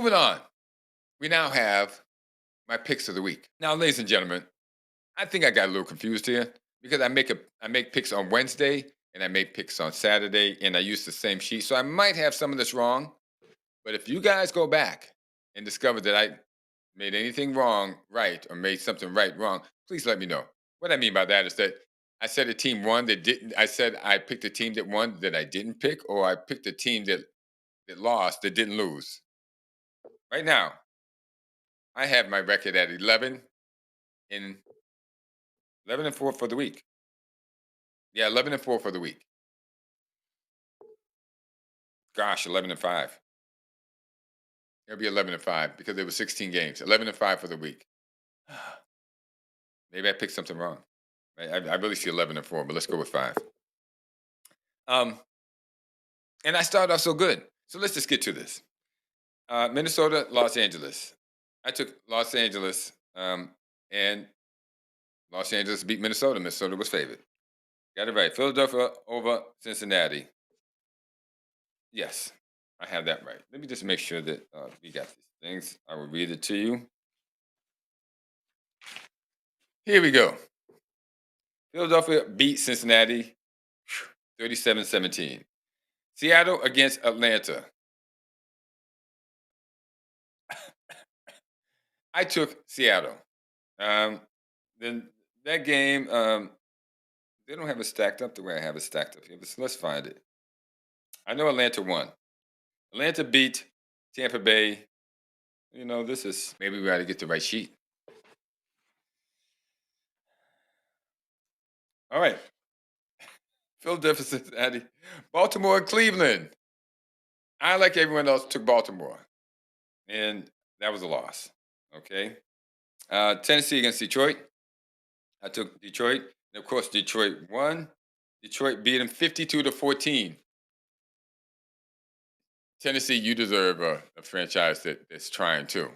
Moving on. We now have my picks of the week. Now, ladies and gentlemen, I think I got a little confused here because I make picks on Wednesday and I make picks on Saturday and I use the same sheet. So I might have some of this wrong. But if you guys go back and discover that I made anything wrong right or made something right wrong, please let me know. What I mean by that is that I said a team won that didn't. I said I picked a team that won that I didn't pick, or I picked a team that lost that didn't lose. Right now, I have my record at and 11-4 for the week. Yeah, 11-4 for the week. Gosh, 11-5. It'll be 11-5 because there were 16 games. 11-5 for the week. Maybe I picked something wrong. I really see 11-4, but let's go with five. Um, and I started off so good. So let's just get to this. Minnesota, Los Angeles. I took Los Angeles, and Los Angeles beat Minnesota. Minnesota was favored. Got it right. Philadelphia over Cincinnati. Yes, I have that right. Let me just make sure that we got these things. I will read it to you. Here we go. Philadelphia beat Cincinnati 37-17. Seattle against Atlanta. I took Seattle. Um, then that game, they don't have it stacked up the way I have it stacked up here, but let's find it. I know Atlanta won. Atlanta beat Tampa Bay. You know, this is maybe we got to get the right sheet. All right. Philadelphia, Cincinnati, Baltimore, and Cleveland. I, like everyone else, took Baltimore, and that was a loss. Okay. Tennessee against Detroit. I took Detroit. And of course, Detroit won. Detroit beat them 52-14. Tennessee, you deserve a franchise that's trying too.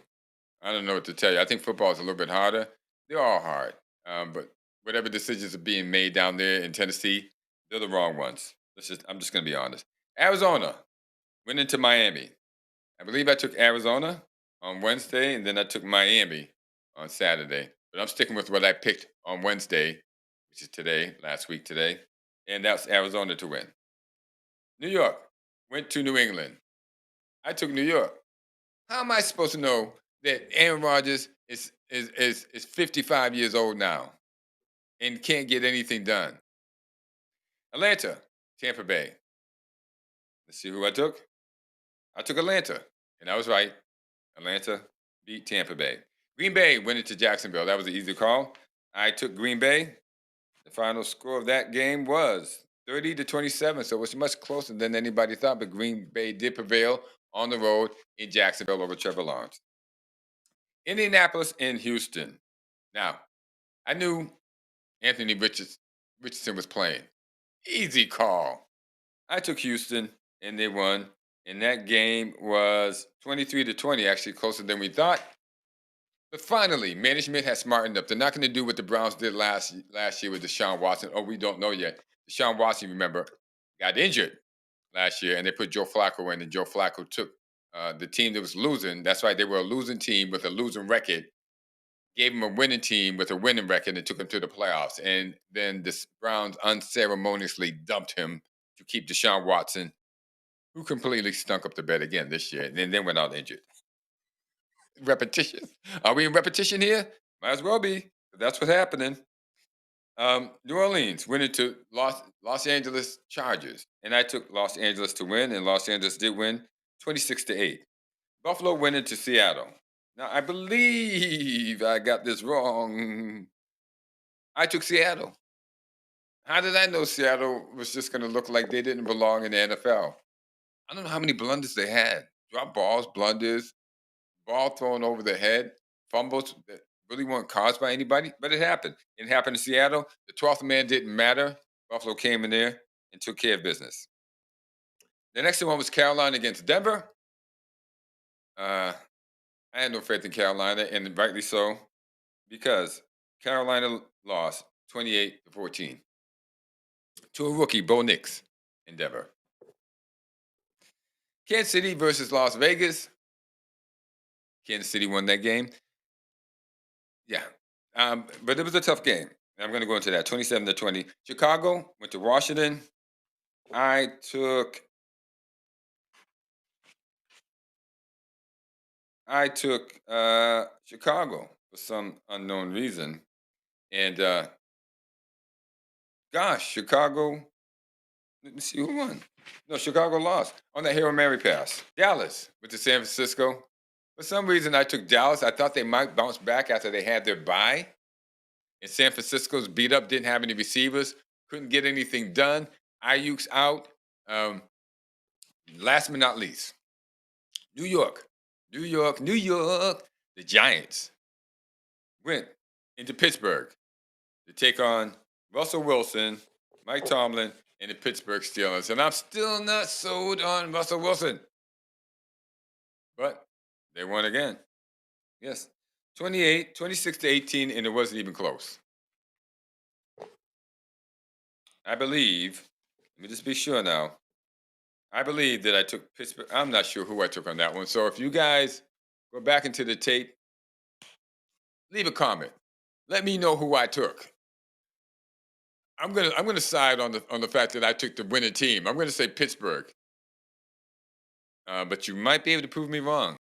I don't know what to tell you. I think football is a little bit harder. They're all hard. But whatever decisions are being made down there in Tennessee, they're the wrong ones. I'm just going to be honest. Arizona went into Miami. I believe I took Arizona on Wednesday, and then I took Miami on Saturday. But I'm sticking with what I picked on Wednesday, which is today, last week today, and that's Arizona to win. New York went to New England. I took New York. How am I supposed to know that Aaron Rodgers is 55 years old now and can't get anything done? Atlanta, Tampa Bay. Let's see who I took. I took Atlanta, and I was right. Atlanta beat Tampa Bay. Green Bay went into Jacksonville. That was an easy call. I took Green Bay. The final score of that game was 30-27, so it was much closer than anybody thought, but Green Bay did prevail on the road in Jacksonville over Trevor Lawrence. Indianapolis and Houston. Now, I knew Anthony Richardson was playing. Easy call. I took Houston, and they won. And that game was 23-20, actually closer than we thought. But finally, management has smartened up. They're not going to do what the Browns did last year with Deshaun Watson. Oh, we don't know yet. Deshaun Watson, remember, got injured last year, and they put Joe Flacco in, and Joe Flacco took the team that was losing. That's why they were a losing team with a losing record, gave them a winning team with a winning record, and took them to the playoffs. And then the Browns unceremoniously dumped him to keep Deshaun Watson, who completely stunk up the bed again this year, and then went out injured. Repetition. Are we in repetition here? Might as well be. That's what's happening. New Orleans went into Los Angeles Chargers, and I took Los Angeles to win, and Los Angeles did win 26-8. Buffalo went into Seattle. Now I believe I got this wrong. I took Seattle. How did I know Seattle was just going to look like they didn't belong in the NFL? I don't know how many blunders they had. Drop balls, blunders, ball thrown over the head, fumbles that really weren't caused by anybody, but it happened. It happened in Seattle. The 12th man didn't matter. Buffalo came in there and took care of business. The next one was Carolina against Denver. I had no faith in Carolina, and rightly so, because Carolina lost 28-14 to a rookie, Bo Nix, in Denver. Kansas City versus Las Vegas. Kansas City won that game. Yeah. But it was a tough game. I'm going to go into that 27-20. Chicago went to Washington. I took Chicago for some unknown reason. And gosh, Chicago, let me see who won. No, Chicago lost on that Hail Mary pass. Dallas went to San Francisco. For some reason, I took Dallas. I thought they might bounce back after they had their bye. And San Francisco's beat up, didn't have any receivers, couldn't get anything done. Ayuk's out. Um, Last but not least, New York, New York, New York. The Giants went into Pittsburgh to take on Russell Wilson, Mike Tomlin, and the Pittsburgh Steelers. And I'm still not sold on Russell Wilson, but they won again. Yes, 26-18, and it wasn't even close. I believe, let me just be sure now. I believe that I took Pittsburgh. I'm not sure who I took on that one. So if you guys go back into the tape, leave a comment. Let me know who I took. I'm gonna side on the fact that I took the winning team. I'm gonna say Pittsburgh, but you might be able to prove me wrong.